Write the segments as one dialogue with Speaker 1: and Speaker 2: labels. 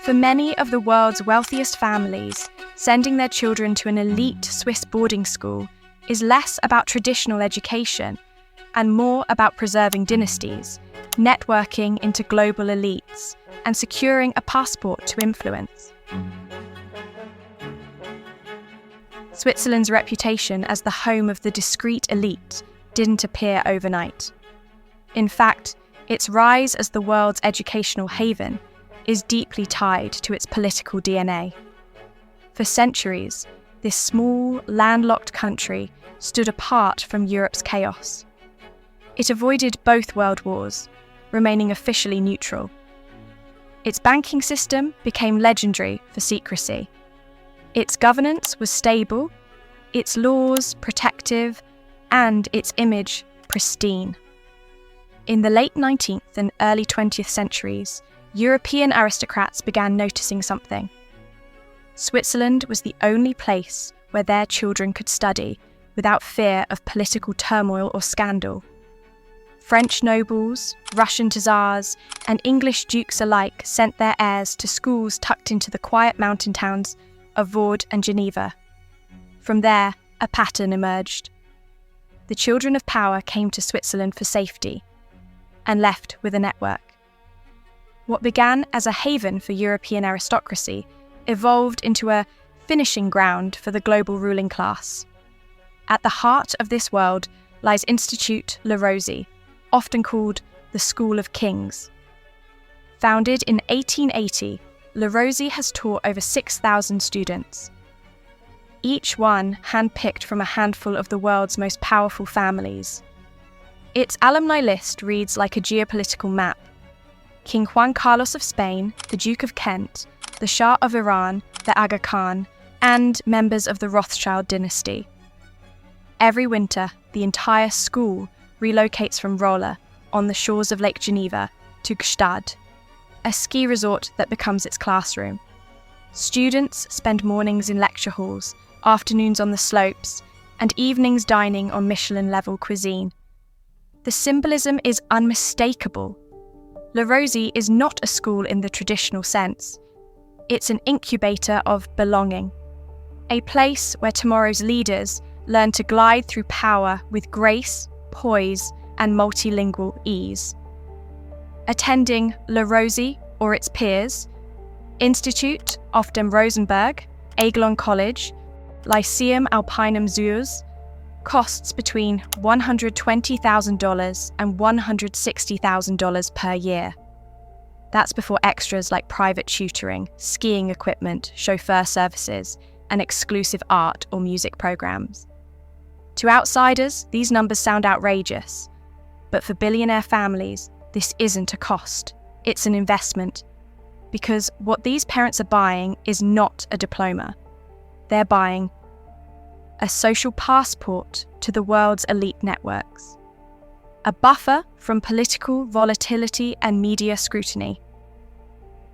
Speaker 1: For many of the world's wealthiest families, sending their children to an elite Swiss boarding school is less about traditional education and more about preserving dynasties, networking into global elites, and securing a passport to influence. Switzerland's reputation as the home of the discreet elite didn't appear overnight. In fact, its rise as the world's educational haven is deeply tied to its political DNA. For centuries, this small, landlocked country stood apart from Europe's chaos. It avoided both world wars, remaining officially neutral. Its banking system became legendary for secrecy. Its governance was stable, its laws protective, and its image pristine. In the late 19th and early 20th centuries, European aristocrats began noticing something. Switzerland was the only place where their children could study without fear of political turmoil or scandal. French nobles, Russian czars, and English dukes alike sent their heirs to schools tucked into the quiet mountain towns of Vaud and Geneva. From there, a pattern emerged. The children of power came to Switzerland for safety and left with a network. What began as a haven for European aristocracy evolved into a finishing ground for the global ruling class. At the heart of this world lies Institut Le Rosey, often called the School of Kings. Founded in 1880, Le Rosey has taught over 6,000 students. Each one handpicked from a handful of the world's most powerful families. Its alumni list reads like a geopolitical map. King Juan Carlos of Spain, the Duke of Kent, the Shah of Iran, the Aga Khan, and members of the Rothschild dynasty. Every winter, the entire school relocates from Rolle, on the shores of Lake Geneva, to Gstaad, a ski resort that becomes its classroom. Students spend mornings in lecture halls, afternoons on the slopes, and evenings dining on Michelin-level cuisine. The symbolism is unmistakable. Le Rosey is not a school in the traditional sense. It's an incubator of belonging, a place where tomorrow's leaders learn to glide through power with grace, poise, and multilingual ease. Attending Le Rosey or its peers, Institut auf dem Rosenberg, Aiglon College, Lyceum Alpinum Zurs, costs between $120,000 and $160,000 per year. That's before extras like private tutoring, skiing equipment, chauffeur services, and exclusive art or music programs. To outsiders, these numbers sound outrageous, but for billionaire families, this isn't a cost, it's an investment, because what these parents are buying is not a diploma. They're buying a social passport to the world's elite networks, a buffer from political volatility and media scrutiny,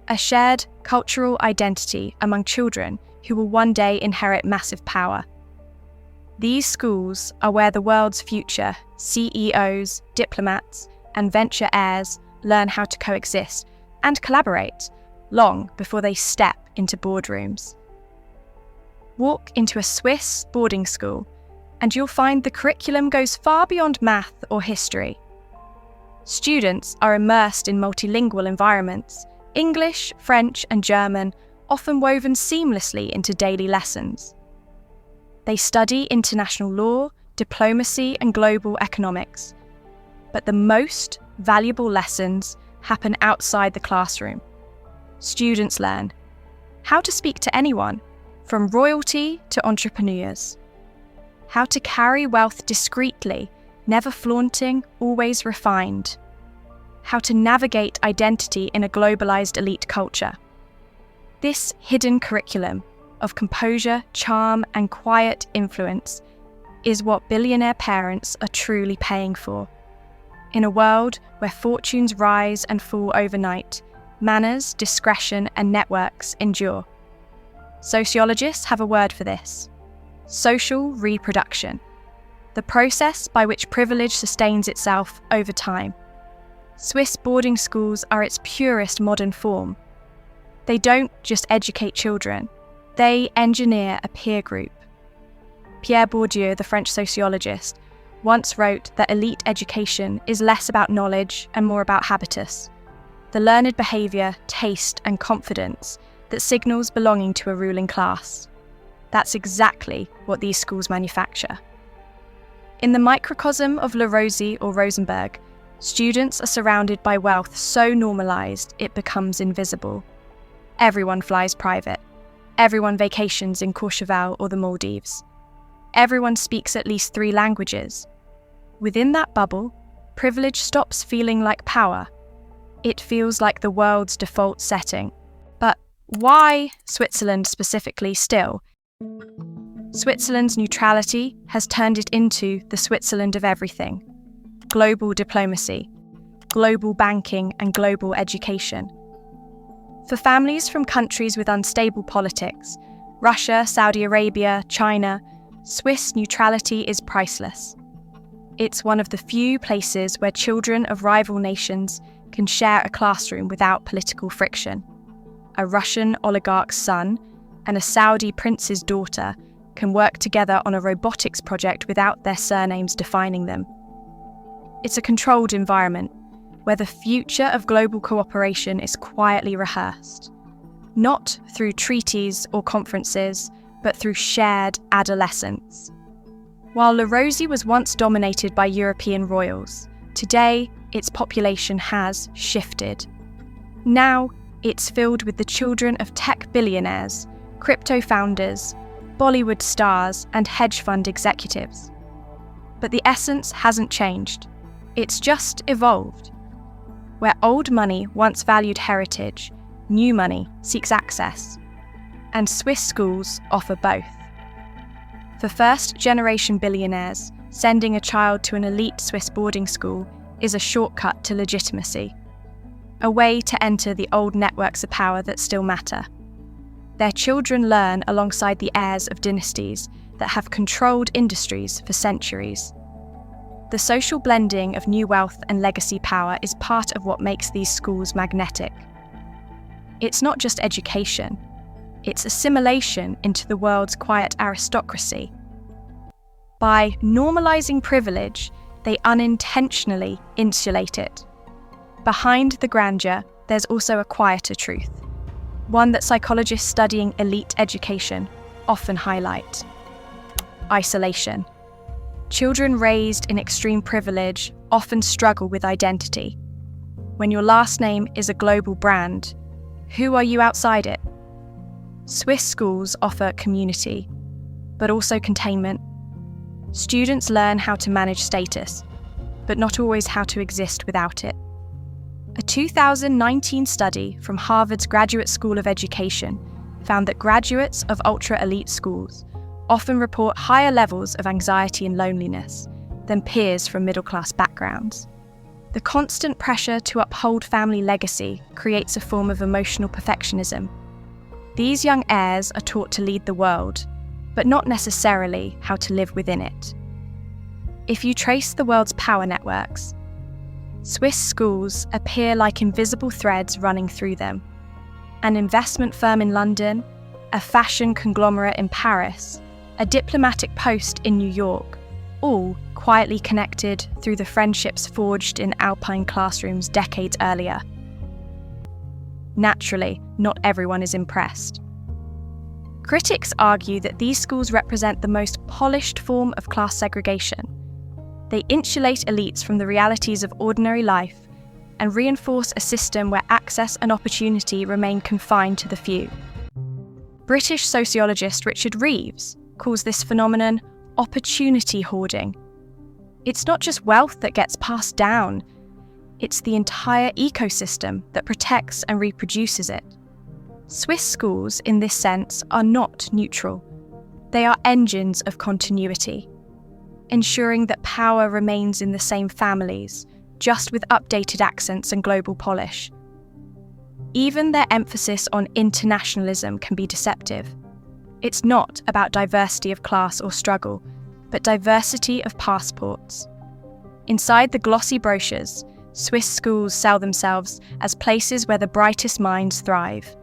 Speaker 1: a shared cultural identity among children who will one day inherit massive power. These schools are where the world's future CEOs, diplomats, and venture heirs learn how to coexist and collaborate long before they step into boardrooms. Walk into a Swiss boarding school, and you'll find the curriculum goes far beyond math or history. Students are immersed in multilingual environments, English, French, and German, often woven seamlessly into daily lessons. They study international law, diplomacy, and global economics. But the most valuable lessons happen outside the classroom. Students learn how to speak to anyone, from royalty to entrepreneurs. How to carry wealth discreetly, never flaunting, always refined. How to navigate identity in a globalized elite culture. This hidden curriculum of composure, charm, and quiet influence is what billionaire parents are truly paying for. In a world where fortunes rise and fall overnight, manners, discretion, and networks endure. Sociologists have a word for this: social reproduction, the process by which privilege sustains itself over time. Swiss boarding schools are its purest modern form. They don't just educate children, they engineer a peer group. Pierre Bourdieu, the French sociologist, once wrote that elite education is less about knowledge and more about habitus, the learned behaviour, taste and confidence that signals belonging to a ruling class. That's exactly what these schools manufacture. In the microcosm of Le Rosey or Rosenberg, students are surrounded by wealth so normalised it becomes invisible. Everyone flies private. Everyone vacations in Courchevel or the Maldives. Everyone speaks at least 3 languages. Within that bubble, privilege stops feeling like power. It feels like the world's default setting. But why Switzerland specifically still? Switzerland's neutrality has turned it into the Switzerland of everything. Global diplomacy, global banking and global education. For families from countries with unstable politics, Russia, Saudi Arabia, China, Swiss neutrality is priceless. It's one of the few places where children of rival nations can share a classroom without political friction. A Russian oligarch's son and a Saudi prince's daughter can work together on a robotics project without their surnames defining them. It's a controlled environment where the future of global cooperation is quietly rehearsed, not through treaties or conferences, but through shared adolescence. While Le Rosey was once dominated by European royals, today its population has shifted. Now it's filled with the children of tech billionaires, crypto founders, Bollywood stars, and hedge fund executives. But the essence hasn't changed. It's just evolved. Where old money once valued heritage, new money seeks access. And Swiss schools offer both. For first-generation billionaires, sending a child to an elite Swiss boarding school is a shortcut to legitimacy, a way to enter the old networks of power that still matter. Their children learn alongside the heirs of dynasties that have controlled industries for centuries. The social blending of new wealth and legacy power is part of what makes these schools magnetic. It's not just education, it's assimilation into the world's quiet aristocracy. By normalizing privilege, they unintentionally insulate it. Behind the grandeur, there's also a quieter truth, one that psychologists studying elite education often highlight: isolation. Children raised in extreme privilege often struggle with identity. When your last name is a global brand, who are you outside it? Swiss schools offer community, but also containment. Students learn how to manage status, but not always how to exist without it. A 2019 study from Harvard's Graduate School of Education found that graduates of ultra-elite schools often report higher levels of anxiety and loneliness than peers from middle-class backgrounds. The constant pressure to uphold family legacy creates a form of emotional perfectionism. These young heirs are taught to lead the world, but not necessarily how to live within it. If you trace the world's power networks, Swiss schools appear like invisible threads running through them. An investment firm in London, a fashion conglomerate in Paris, a diplomatic post in New York, all quietly connected through the friendships forged in Alpine classrooms decades earlier. Naturally, not everyone is impressed. Critics argue that these schools represent the most polished form of class segregation. They insulate elites from the realities of ordinary life and reinforce a system where access and opportunity remain confined to the few. British sociologist Richard Reeves calls this phenomenon opportunity hoarding. It's not just wealth that gets passed down, it's the entire ecosystem that protects and reproduces it. Swiss schools, in this sense, are not neutral. They are engines of continuity, ensuring that power remains in the same families, just with updated accents and global polish. Even their emphasis on internationalism can be deceptive. It's not about diversity of class or struggle, but diversity of passports. Inside the glossy brochures, Swiss schools sell themselves as places where the brightest minds thrive.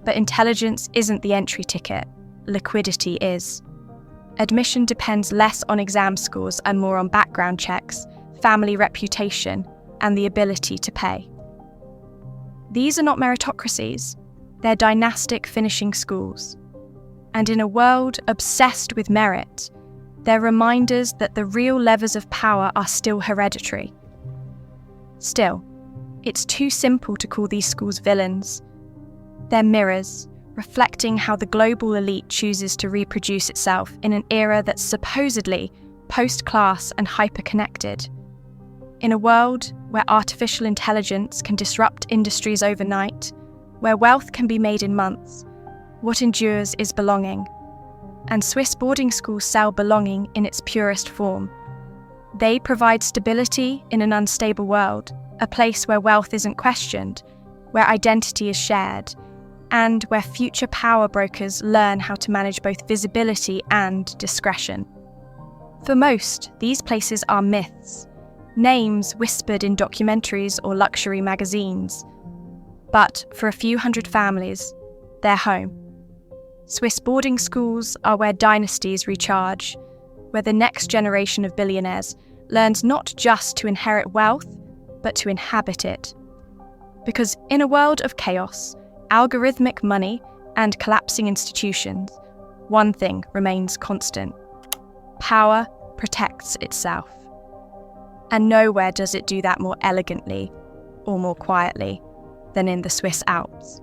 Speaker 1: But intelligence isn't the entry ticket, liquidity is. Admission depends less on exam scores and more on background checks, family reputation, and the ability to pay. These are not meritocracies, they're dynastic finishing schools. And in a world obsessed with merit, they're reminders that the real levers of power are still hereditary. Still, it's too simple to call these schools villains. They're mirrors, reflecting how the global elite chooses to reproduce itself in an era that's supposedly post-class and hyper-connected. In a world where artificial intelligence can disrupt industries overnight, where wealth can be made in months, what endures is belonging. And Swiss boarding schools sell belonging in its purest form. They provide stability in an unstable world, a place where wealth isn't questioned, where identity is shared, and where future power brokers learn how to manage both visibility and discretion. For most, these places are myths, names whispered in documentaries or luxury magazines. But for a few hundred families, they're home. Swiss boarding schools are where dynasties recharge, where the next generation of billionaires learns not just to inherit wealth, but to inhabit it. Because in a world of chaos, algorithmic money, and collapsing institutions, one thing remains constant. Power protects itself. And nowhere does it do that more elegantly or more quietly than in the Swiss Alps.